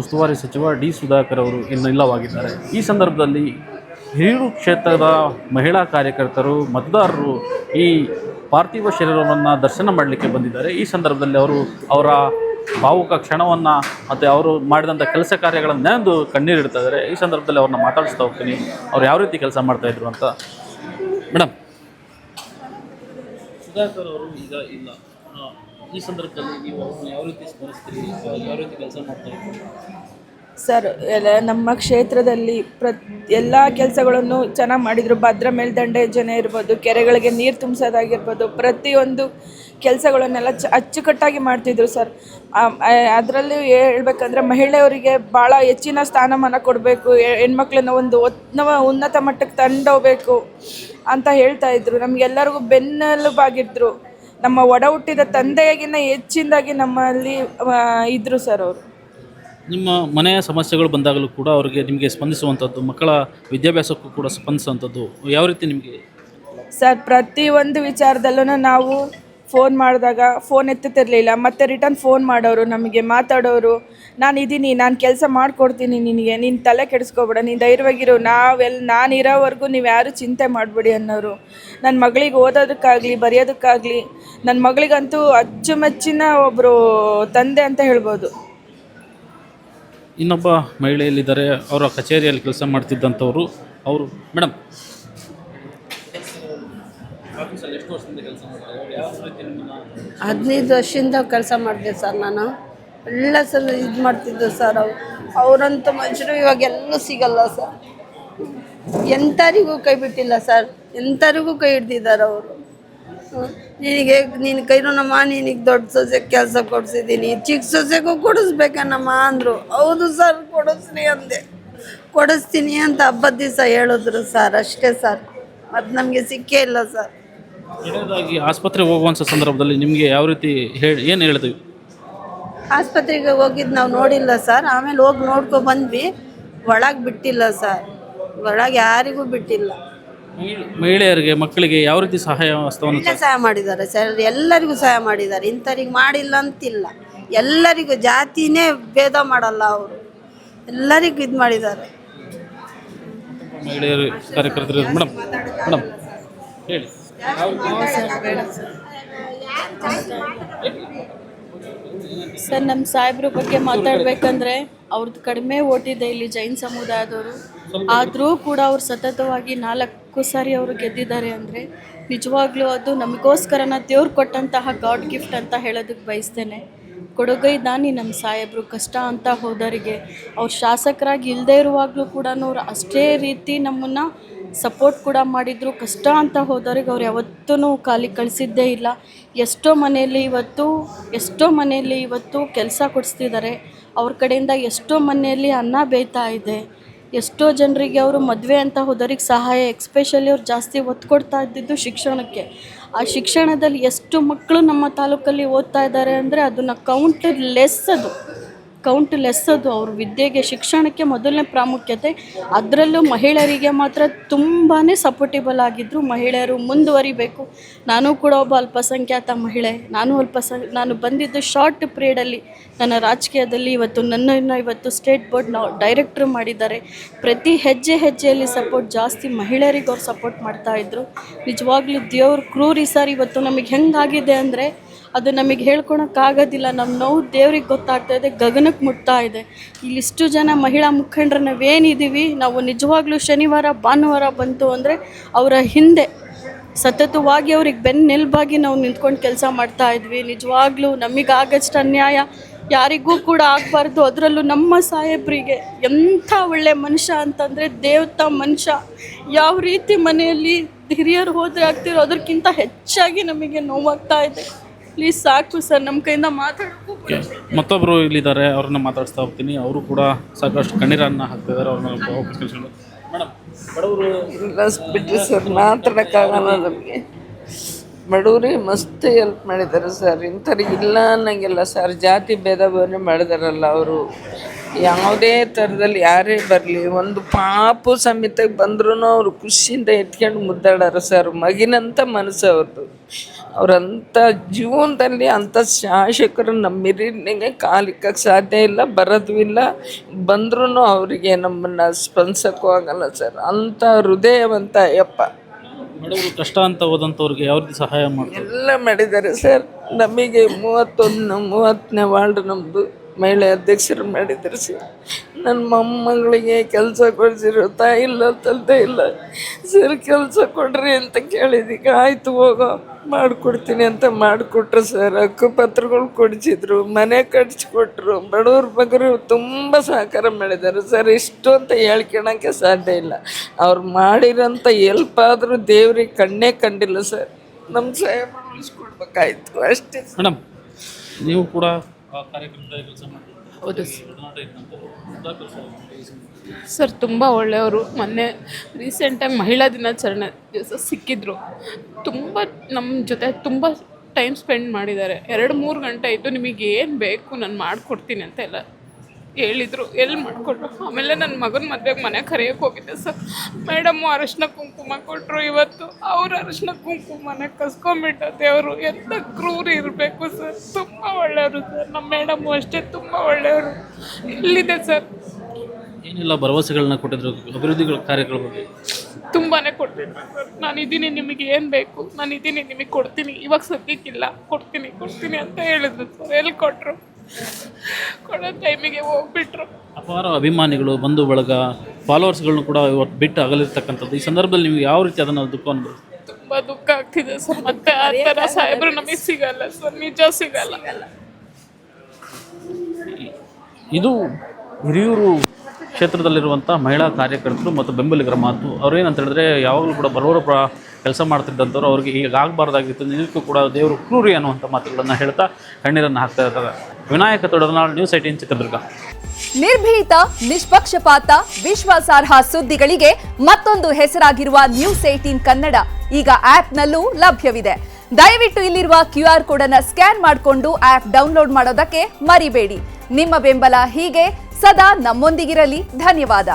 ಉಸ್ತುವಾರಿ ಸಚಿವ ಡಿ ಸುಧಾಕರ್ ಅವರು ಇನ್ನು ಇಲ್ಲವಾಗಿದ್ದಾರೆ. ಈ ಸಂದರ್ಭದಲ್ಲಿ ಹಿರಿಯೂರು ಕ್ಷೇತ್ರದ ಮಹಿಳಾ ಕಾರ್ಯಕರ್ತರು ಮತದಾರರು ಈ ಪಾರ್ಥಿವ ಶರೀರವನ್ನು ದರ್ಶನ ಮಾಡಲಿಕ್ಕೆ ಬಂದಿದ್ದಾರೆ. ಈ ಸಂದರ್ಭದಲ್ಲಿ ಅವರು ಅವರ ಭಾವುಕ ಕ್ಷಣವನ್ನು ಮತ್ತು ಅವರು ಮಾಡಿದಂಥ ಕೆಲಸ ಕಾರ್ಯಗಳನ್ನು ನೆನೆದು ಕಣ್ಣೀರಿಡ್ತಾ ಇದ್ದಾರೆ. ಈ ಸಂದರ್ಭದಲ್ಲಿ ಅವ್ರನ್ನ ಮಾತಾಡಿಸ್ತಾ ಹೋಗ್ತೀನಿ, ಅವ್ರು ಯಾವ ರೀತಿ ಕೆಲಸ ಮಾಡ್ತಾಯಿದ್ರು ಅಂತ. ಮೇಡಮ್, ಸುಧಾಕರ್ ಅವರು ಈಗ ಇಲ್ಲ, ಈ ಸಂದರ್ಭದಲ್ಲಿ ನೀವು ಅವ್ರನ್ನ ಯಾವ ರೀತಿ ಸ್ಮರಿಸ್ತೀರಿ, ಯಾವ ರೀತಿ ಕೆಲಸ ಮಾಡ್ತಾಯಿದ್ರು? ಸರ್, ನಮ್ಮ ಕ್ಷೇತ್ರದಲ್ಲಿ ಎಲ್ಲ ಕೆಲಸಗಳನ್ನು ಚೆನ್ನಾಗಿ ಮಾಡಿದರು. ಭದ್ರಾ ಮೇಲ್ದಂಡೆ ಯೋಜನೆ ಇರ್ಬೋದು, ಕೆರೆಗಳಿಗೆ ನೀರು ತುಂಬಿಸೋದಾಗಿರ್ಬೋದು, ಪ್ರತಿಯೊಂದು ಕೆಲಸಗಳನ್ನೆಲ್ಲ ಅಚ್ಚುಕಟ್ಟಾಗಿ ಮಾಡ್ತಿದ್ರು ಸರ್. ಅದರಲ್ಲಿ ಹೇಳ್ಬೇಕಂದ್ರೆ ಮಹಿಳೆಯರಿಗೆ ಭಾಳ ಹೆಚ್ಚಿನ ಸ್ಥಾನಮಾನ ಕೊಡಬೇಕು, ಹೆಣ್ಮಕ್ಳನ್ನ ಒಂದು ಉನ್ನತ ಮಟ್ಟಕ್ಕೆ ತಂದೋಗ್ಬೇಕು ಅಂತ ಹೇಳ್ತಾಯಿದ್ರು. ನಮಗೆಲ್ಲರಿಗೂ ಬೆನ್ನೆಲುಬಾಗಿದ್ರು. ನಮ್ಮ ಒಡ ಹುಟ್ಟಿದ ತಂದೆಗಿನ್ನ ಹೆಚ್ಚಿನದಾಗಿ ನಮ್ಮಲ್ಲಿ ಇದ್ದರು ಸರ್ ಅವರು. ನಿಮ್ಮ ಮನೆಯ ಸಮಸ್ಯೆಗಳು ಬಂದಾಗಲೂ ಕೂಡ ಅವರಿಗೆ ನಿಮಗೆ ಸ್ಪಂದಿಸುವಂಥದ್ದು, ಮಕ್ಕಳ ವಿದ್ಯಾಭ್ಯಾಸಕ್ಕೂ ಕೂಡ ಸ್ಪಂದಿಸುವಂಥದ್ದು ಯಾವ ರೀತಿ ನಿಮಗೆ? ಸರ್, ಪ್ರತಿಯೊಂದು ವಿಚಾರದಲ್ಲೂ ನಾವು ಫೋನ್ ಮಾಡಿದಾಗ ಫೋನ್ ಎತ್ತುತ್ತಿರಲಿಲ್ಲ, ಮತ್ತು ರಿಟರ್ನ್ ಫೋನ್ ಮಾಡೋರು, ನಮಗೆ ಮಾತಾಡೋರು. ನಾನು ಕೆಲಸ ಮಾಡಿಕೊಡ್ತೀನಿ ನಿನಗೆ, ನೀನು ತಲೆ ಕೆಡಿಸ್ಕೊಬೇಡ, ನೀನು ಧೈರ್ಯವಾಗಿರು, ನಾನು ಇರೋವರೆಗೂ ನೀವು ಯಾರೂ ಚಿಂತೆ ಮಾಡಬೇಡಿ ಅನ್ನೋರು. ನನ್ನ ಮಗಳಿಗೆ ಓದೋದಕ್ಕಾಗಲಿ ಬರೆಯೋದಕ್ಕಾಗಲಿ, ನನ್ನ ಮಗಳಿಗಂತೂ ಅಚ್ಚುಮೆಚ್ಚಿನ ಒಬ್ಬರು ತಂದೆ ಅಂತ ಹೇಳ್ಬೋದು. ಇನ್ನೊಬ್ಬ ಮಹಿಳೆಯಲ್ಲಿದ್ದಾರೆ, ಅವರ ಕಚೇರಿಯಲ್ಲಿ ಕೆಲಸ ಮಾಡ್ತಿದ್ದಂಥವರು ಅವರು. ಮೇಡಮ್, ಆಫೀಸಲ್ಲಿ ಎಷ್ಟು ವರ್ಷದಿಂದ ಕೆಲಸ ಮಾಡ್ತಾರೆ? ಯಾವ ರೀತಿ ನಿಮ್ಮನ್ನು? 15 ವರ್ಷದಿಂದ ಕೆಲಸ ಮಾಡಿದೆ ಸರ್. ನಾನು ಒಳ್ಳೆ ಸಲ ಇದು ಮಾಡ್ತಿದ್ದೆ ಸರ್. ಅವರಂಥ ಮನುಷ್ಯರು ಇವಾಗೆಲ್ಲೂ ಸಿಗಲ್ಲ ಸರ್. ಎಂಥರಿಗೂ ಕೈ ಬಿಟ್ಟಿಲ್ಲ ಸರ್, ಎಂಥರಿಗೂ ಕೈ ಹಿಡ್ದಿದ್ದಾರೆ ಅವರು. ನೀನು ಕೈನಮ್ಮ, ನಿನಗೆ ದೊಡ್ಡ ಸೊಸೆಗೆ ಕೆಲಸ ಕೊಡಿಸಿದ್ದೀನಿ, ಚಿಕ್ಕ ಸೊಸೆಗೂ ಕೊಡಿಸ್ಬೇಕನ್ನಮ್ಮ ಅಂದರು. ಹೌದು ಸರ್, ಕೊಡಿಸ್ರಿ ಅಂದೆ. ಕೊಡಿಸ್ತೀನಿ ಅಂತ ಹಬ್ಬದ ದಿವಸ ಹೇಳಿದ್ರು ಸರ್, ಅಷ್ಟೇ ಸರ್. ಅದು ನಮಗೆ ಸಿಕ್ಕೇ ಇಲ್ಲ ಸರ್. ಎರಡನೇದಾಗಿ ಆಸ್ಪತ್ರೆಗೆ ಹೋಗುವಂಥ ಸಂದರ್ಭದಲ್ಲಿ ನಿಮಗೆ ಯಾವ ರೀತಿ ಏನು ಹೇಳಿದ್ವಿ? ಆಸ್ಪತ್ರೆಗೆ ಹೋಗಿದ್ದು ನಾವು ನೋಡಿಲ್ಲ ಸರ್. ಆಮೇಲೆ ಹೋಗಿ ನೋಡ್ಕೊಂಡು ಬಂದ್ವಿ. ಒಳಗೆ ಬಿಟ್ಟಿಲ್ಲ ಸರ್, ಒಳಗೆ ಯಾರಿಗೂ ಬಿಟ್ಟಿಲ್ಲ. ಮಹಿಳೆಯರಿಗೆ, ಮಕ್ಕಳಿಗೆ ಯಾವ ರೀತಿ ಸಹಾಯ ಮಾಡಿದ್ದಾರೆ ಸರ್. ಎಲ್ಲರಿಗೂ ಸಹಾಯ ಮಾಡಿದ್ದಾರೆ. ಇಂಥವ್ರಿಗೆ ಮಾಡಿಲ್ಲ ಅಂತಿಲ್ಲ, ಎಲ್ಲರಿಗೂ ಜಾತಿನೇ ಭೇದ ಮಾಡಲ್ಲ ಅವರು, ಎಲ್ಲರಿಗೂ ಇದು ಮಾಡಿದ್ದಾರೆ. ಮಹಿಳೆಯರು ಕಾರ್ಯಕರ್ತರು. ಮೇಡಮ್ ಮೇಡಮ್ ಹೇಳಿ. ಸರ್, ನಮ್ಮ ಸಾಹೇಬ್ರ ಬಗ್ಗೆ ಮಾತಾಡಬೇಕಂದ್ರೆ ಅವ್ರದ್ದು ಕಡಿಮೆ ಓಟಿದೆ ಇಲ್ಲಿ ಜೈನ್ ಸಮುದಾಯದವರು. ಆದರೂ ಕೂಡ ಅವ್ರು ಸತತವಾಗಿ 4 ಸಾರಿ ಅವರು ಗೆದ್ದಿದ್ದಾರೆ ಅಂದರೆ ನಿಜವಾಗ್ಲೂ ಅದು ನಮಗೋಸ್ಕರನ ದೇವ್ರು ಕೊಟ್ಟಂತಹ ಗಾಡ್ ಗಿಫ್ಟ್ ಅಂತ ಹೇಳೋದಕ್ಕೆ ಬಯಸ್ತೇನೆ. ಕೊಡುಗೈ ದಾನಿ ನಮ್ಮ ಸಾಹೇಬರು. ಕಷ್ಟ ಅಂತ ಹೋದವರಿಗೆ ಅವ್ರು ಶಾಸಕರಾಗಿ ಇಲ್ಲದೇ ಇರುವಾಗಲೂ ಕೂಡ ಅವ್ರು ಅಷ್ಟೇ ರೀತಿ ನಮ್ಮನ್ನು ಸಪೋರ್ಟ್ ಕೂಡ ಮಾಡಿದರು. ಕಷ್ಟ ಅಂತ ಹೋದವ್ರಿಗೆ ಅವ್ರು ಯಾವತ್ತೂ ಖಾಲಿ ಕಳಿಸಿದ್ದೇ ಇಲ್ಲ. ಎಷ್ಟೋ ಮನೆಯಲ್ಲಿ ಇವತ್ತು ಕೆಲಸ ಕೊಡಿಸ್ತಿದ್ದಾರೆ. ಅವ್ರ ಕಡೆಯಿಂದ ಎಷ್ಟೋ ಮನೆಯಲ್ಲಿ ಅನ್ನ ಬೇಯ್ತಾ ಇದೆ. ಎಷ್ಟೋ ಜನರಿಗೆ ಅವರು ಮದುವೆ ಅಂತ ಹೋದವ್ರಿಗೆ ಸಹಾಯ, ಎಕ್ಸ್ಪೆಷಲಿ ಅವ್ರು ಜಾಸ್ತಿ ಒತ್ತು ಕೊಡ್ತಾ ಇದ್ದಿದ್ದು ಶಿಕ್ಷಣಕ್ಕೆ. ಆ ಶಿಕ್ಷಣದಲ್ಲಿ ಎಷ್ಟು ಮಕ್ಕಳು ನಮ್ಮ ತಾಲೂಕಲ್ಲಿ ಓದ್ತಾ ಇದ್ದಾರೆ ಅಂದರೆ ಅದನ್ನು ಕೌಂಟ್ ಲೆಸ್ ಅದು. ಅವ್ರ ವಿದ್ಯೆಗೆ, ಶಿಕ್ಷಣಕ್ಕೆ ಮೊದಲನೇ ಪ್ರಾಮುಖ್ಯತೆ. ಅದರಲ್ಲೂ ಮಹಿಳೆಯರಿಗೆ ಮಾತ್ರ ತುಂಬಾ ಸಪೋರ್ಟಿಬಲ್ ಆಗಿದ್ದರು. ಮಹಿಳೆಯರು ಮುಂದುವರಿಬೇಕು. ನಾನು ಕೂಡ ಒಬ್ಬ ಅಲ್ಪಸಂಖ್ಯಾತ ಮಹಿಳೆ. ನಾನು ಬಂದಿದ್ದು ಶಾರ್ಟ್ ಪೀರಿಯಡಲ್ಲಿ ನನ್ನ ರಾಜಕೀಯದಲ್ಲಿ. ಇವತ್ತು ಸ್ಟೇಟ್ ಬೋರ್ಡ್ ಡೈರೆಕ್ಟ್ರು ಮಾಡಿದ್ದಾರೆ. ಪ್ರತಿ ಹೆಜ್ಜೆಯಲ್ಲಿ ಸಪೋರ್ಟ್ ಜಾಸ್ತಿ ಮಹಿಳೆಯರಿಗೆ ಅವ್ರು ಸಪೋರ್ಟ್ ಮಾಡ್ತಾಯಿದ್ರು. ನಿಜವಾಗ್ಲೂ ದೇವ್ರು ಕ್ರೂರಿ ಸರ್. ಇವತ್ತು ನಮಗೆ ಹೆಂಗಾಗಿದೆ ಅಂದರೆ ಅದು ನಮಗೆ ಹೇಳ್ಕೊಳಕ್ಕಾಗೋದಿಲ್ಲ. ನಮ್ಮ ನೋವು ದೇವ್ರಿಗೆ ಗೊತ್ತಾಗ್ತಾ ಇದೆ, ಗಗನಕ್ಕೆ ಮುಟ್ತಾ ಇದೆ. ಇಲ್ಲಿಷ್ಟು ಜನ ಮಹಿಳಾ ಮುಖಂಡರು ನಾವೇನಿದ್ದೀವಿ, ನಾವು ನಿಜವಾಗ್ಲೂ ಶನಿವಾರ ಭಾನುವಾರ ಬಂತು ಅಂದರೆ ಅವರ ಹಿಂದೆ ಸತತವಾಗಿ ಅವ್ರಿಗೆ ಬೆನ್ನೆಲುಬಾಗಿ ನಾವು ನಿಂತ್ಕೊಂಡು ಕೆಲಸ ಮಾಡ್ತಾಯಿದ್ವಿ. ನಿಜವಾಗ್ಲೂ ನಮಗಾಗಷ್ಟು ಅನ್ಯಾಯ ಯಾರಿಗೂ ಕೂಡ ಆಗಬಾರ್ದು. ಅದರಲ್ಲೂ ನಮ್ಮ ಸಾಹೇಬ್ರಿಗೆ ಎಂಥ ಒಳ್ಳೆ ಮನುಷ್ಯ ಅಂತಂದರೆ ದೇವತಾ ಮನುಷ್ಯ. ಯಾವ ರೀತಿ ಮನೆಯಲ್ಲಿ ಹಿರಿಯರು ಹೋದರೆ ಆಗ್ತಿರೋ ಅದಕ್ಕಿಂತ ಹೆಚ್ಚಾಗಿ ನಮಗೆ ನೋವಾಗ್ತಾ ಇದೆ. ಪ್ಲೀಸ್ ಸಾಕು ಸರ್, ನಮ್ಮ ಕೈಯಿಂದ ಮಾತಾಡೋಕ್ಕೆ. ಮತ್ತೊಬ್ಬರು ಇಲ್ಲಿದ್ದಾರೆ, ಅವ್ರನ್ನ ಮಾತಾಡಿಸ್ತಾ ಹೋಗ್ತೀನಿ. ಅವರು ಕೂಡ ಸಾಕಷ್ಟು ಕಣ್ಣೀರನ್ನು ಹಾಕ್ತಿದ್ದಾರೆ. ಅವ್ರನ್ನ ಮೇಡಮ್, ಬಡವರು ಬಿಟ್ಟರೆ ಸರ್ ಮಾತಾಡೋಕ್ಕಾಗಲ್ಲ ನಮಗೆ. ಬಡವ್ರಿಗೆ ಮಸ್ತ್ ಹೆಲ್ಪ್ ಮಾಡಿದ್ದಾರೆ ಸರ್. ಇಂಥವ್ರಿಗೆ ಇಲ್ಲ ಅನ್ನಂಗಿಲ್ಲ ಸರ್. ಜಾತಿ ಭೇದ ಭಾವನೆ ಮಾಡಿದಾರಲ್ಲ ಅವರು. ಯಾವುದೇ ಥರದಲ್ಲಿ ಯಾರೇ ಬರಲಿ ಒಂದು ಪಾಪು ಸಮೇತ ಬಂದ್ರೂ ಅವರು ಖುಷಿಯಿಂದ ಎತ್ಕೊಂಡು ಮುದ್ದಾಡಾರ ಸರ್. ಮಗಿನಂಥ ಮನಸ್ಸು ಅವ್ರದ್ದು. ಅವರಂಥ ಜೀವನದಲ್ಲಿ ಅಂಥ ಶಾಸಕರು ನಮ್ಮ ಹಿರಿಯನಿಗೆ ಕಾಲಿಕ್ಕಕ್ಕೆ ಸಾಧ್ಯ ಇಲ್ಲ, ಬರೋದು ಇಲ್ಲ. ಬಂದ್ರೂ ಅವರಿಗೆ ನಮ್ಮನ್ನು ಸ್ಪಂದಿಸೋಕ್ಕೂ ಆಗಲ್ಲ ಸರ್. ಅಂಥ ಹೃದಯವಂತ ಅಯ್ಯಪ್ಪ. ಬಡವರು ಕಷ್ಟ ಅಂತ ಹೋದಂಥವ್ರಿಗೆ ಯಾವ ರೀತಿ ಸಹಾಯ ಮಾಡ್ತಾರೆ? ಎಲ್ಲ ಮಾಡಿದ್ದಾರೆ ಸರ್. ನಮಗೆ 30ನೇ ವಾರ್ಡ್ ನಮ್ಮದು ಮಹಿಳೆ ಅಧ್ಯಕ್ಷರು ಮಾಡಿದ್ದಾರೆ ಸರ್. ನನ್ನ ಮೊಮ್ಮಗಳಿಗೆ ಕೆಲಸ ಕೊಡಿಸಿರೋ ತಾಯಿ ಇಲ್ಲ, ತಂದೆ ಇಲ್ಲ ಸರ್. ಕೆಲಸ ಕೊಡ್ರಿ ಅಂತ ಕೇಳಿದೀಗ ಆಯಿತು ಹೋಗೋ ಮಾಡಿಕೊಡ್ತೀನಿ ಅಂತ ಮಾಡಿಕೊಟ್ರು ಸರ್. ಹಕ್ಕುಪತ್ರಗಳು ಕೊಡಿಸಿದ್ರು, ಮನೆ ಕಟ್ಸಿಕೊಟ್ರು. ಬಡವ್ರ ಬಗ್ಗರು ತುಂಬ ಸಹಕಾರ ಮಾಡಿದ್ದಾರೆ ಸರ್. ಇಷ್ಟು ಅಂತ ಹೇಳ್ಕೊಳಕ್ಕೆ ಸಾಧ್ಯ ಇಲ್ಲ. ಅವ್ರು ಮಾಡಿರೋಂಥ ಎಲ್ಪ್ ಆದರೂ ದೇವ್ರಿಗೆ ಕಣ್ಣೇ ಕಂಡಿಲ್ಲ ಸರ್. ನಮ್ಮ ಸಾಹೇಬರು ಉಳಿಸ್ಕೊಡ್ಬೇಕಾಯ್ತು ಅಷ್ಟೇ. ಮೇಡಮ್, ನೀವು ಕೂಡ ಆ ಕಾರ್ಯಕ್ರಮದಲ್ಲಿ ಕೆಲಸ ಮಾಡಿ ಹೌದು ಸರ್, ತುಂಬ ಒಳ್ಳೆಯವರು. ಮೊನ್ನೆ ರೀಸೆಂಟಾಗಿ ಮಹಿಳಾ ದಿನಾಚರಣೆ ದಿವಸ ಸಿಕ್ಕಿದ್ರು. ತುಂಬ ನಮ್ಮ ಜೊತೆ ತುಂಬ ಟೈಮ್ ಸ್ಪೆಂಡ್ ಮಾಡಿದ್ದಾರೆ. 2-3 ಗಂಟೆ ಇದ್ದು ನಿಮಗೆ ಏನು ಬೇಕು ನಾನು ಮಾಡಿಕೊಡ್ತೀನಿ ಅಂತ ಎಲ್ಲ ಹೇಳಿದರು. ಎಲ್ಲಿ ಮಾಡಿಕೊಟ್ರು. ಆಮೇಲೆ ನನ್ನ ಮಗನ ಮದುವೆಗೆ ಮನೆ ಕರೆಯೋಕ್ಕೆ ಹೋಗಿದ್ದೆ ಸರ್. ಮೇಡಮ್ಮು ಅರಶಿನ ಕುಂಕುಮ ಕೊಟ್ಟರು. ಇವತ್ತು ಅವ್ರ ಅರಶಿನ ಕುಂಕುಮನ ಕಸ್ಕೊಂಡ್ಬಿಟ್ಟು ದೇವರು ಎಂಥ ಕ್ರೂರಿ ಇರಬೇಕು ಸರ್. ತುಂಬ ಒಳ್ಳೆಯವರು ಸರ್. ನಮ್ಮ ಮೇಡಮ್ಮು ಅಷ್ಟೇ ತುಂಬ ಒಳ್ಳೆಯವರು. ಇಲ್ಲಿದೆ ಸರ್. ಏನೆಲ್ಲ ಭರವಸೆಗಳನ್ನ ಕೊಟ್ಟಿದ್ರು ಅಭಿವೃದ್ಧಿಗಳ ಕಾರ್ಯಗಳ ಬಗ್ಗೆ? ತುಂಬಾ ಕೊಡ್ತಿದ್ರು ಸರ್. ನಾನಿದ್ದೀನಿ, ನಿಮಗೆ ಏನು ಬೇಕು ನಾನಿದ್ದೀನಿ, ನಿಮಗೆ ಕೊಡ್ತೀನಿ, ಇವಾಗ ಸದ್ಯಕ್ಕಿಲ್ಲ, ಕೊಡ್ತೀನಿ ಅಂತ ಹೇಳಿದ್ರು ಸರ್. ಎಲ್ಲಿ ಕೊಟ್ಟರು? ಕೊಡೋ ಟೈಮಿಗೆ ಹೋಗ್ಬಿಟ್ರು. ಅಪಾರ ಅಭಿಮಾನಿಗಳು, ಬಂಧು ಬಳಗ, ಫಾಲೋವರ್ಸ್ಗಳನ್ನು ಕೂಡ ಇವತ್ತು ಬಿಟ್ಟು ಅಗಲಿರ್ತಕ್ಕಂಥದ್ದು. ಈ ಸಂದರ್ಭದಲ್ಲಿ ನೀವು ಯಾವ ರೀತಿ ಅದನ್ನು ದುಃಖ ಅನ್ಬೋದು? ತುಂಬ ದುಃಖ ಆಗ್ತಿದೆ ಸರ್. ಮತ್ತೆ ಆ ಥರ ಸಾಹೇಬರು ನಮಗೆ ಸಿಗಲ್ಲ ಸರ್, ನಿಜ ಸಿಗಲ್ಲ. ಇದು ಹಿರಿಯೂರು ಕ್ಷೇತ್ರದಲ್ಲಿರುವಂಥ ಮಹಿಳಾ ಕಾರ್ಯಕರ್ತರು ಮತ್ತು ಬೆಂಬಲಿಗರ ಮಾತು. ಅವ್ರೇನಂತ ಹೇಳಿದ್ರೆ, ಯಾವಾಗಲೂ ಕೂಡ ಬರೋರ ಕೆಲಸ ಮಾಡ್ತಿದ್ದಂಥವ್ರು ಅವ್ರಿಗೆ ಈಗ ಆಗಬಾರ್ದಾಗಿತ್ತು, ನಿಜಕ್ಕೂ ಕೂಡ ದೇವರು ಕ್ರೂರಿ ಅನ್ನುವಂಥ ಮಾತುಗಳನ್ನು ಹೇಳ್ತಾ ಕಣ್ಣೀರನ್ನು ಹಾಕ್ತಾ ಇರ್ತಾರೆ. ವಿನಾಯಕ ತೊಡರ್ನಾಳ್, ನ್ಯೂಸ್ 18 ಚಿತ್ರದುರ್ಗ. ನಿರ್ಭೀತ, ನಿಷ್ಪಕ್ಷಪಾತ, ವಿಶ್ವಾಸಾರ್ಹ ಸುದ್ದಿಗಳಿಗೆ ಮತ್ತೊಂದು ಹೆಸರಾಗಿರುವ ನ್ಯೂಸ್ 18 ಕನ್ನಡ ಈಗ ಆಪ್ನಲ್ಲೂ ಲಭ್ಯವಿದೆ. ದಯವಿಟ್ಟು ಇಲ್ಲಿರುವ QR ಕೋಡ್ ಅನ್ನು ಸ್ಕ್ಯಾನ್ ಮಾಡಿಕೊಂಡು ಆಪ್ ಡೌನ್ಲೋಡ್ ಮಾಡೋದಕ್ಕೆ ಮರಿಬೇಡಿ. ನಿಮ್ಮ ಬೆಂಬಲ ಹೀಗೆ ಸದಾ ನಮ್ಮೊಂದಿಗಿರಲಿ. ಧನ್ಯವಾದ.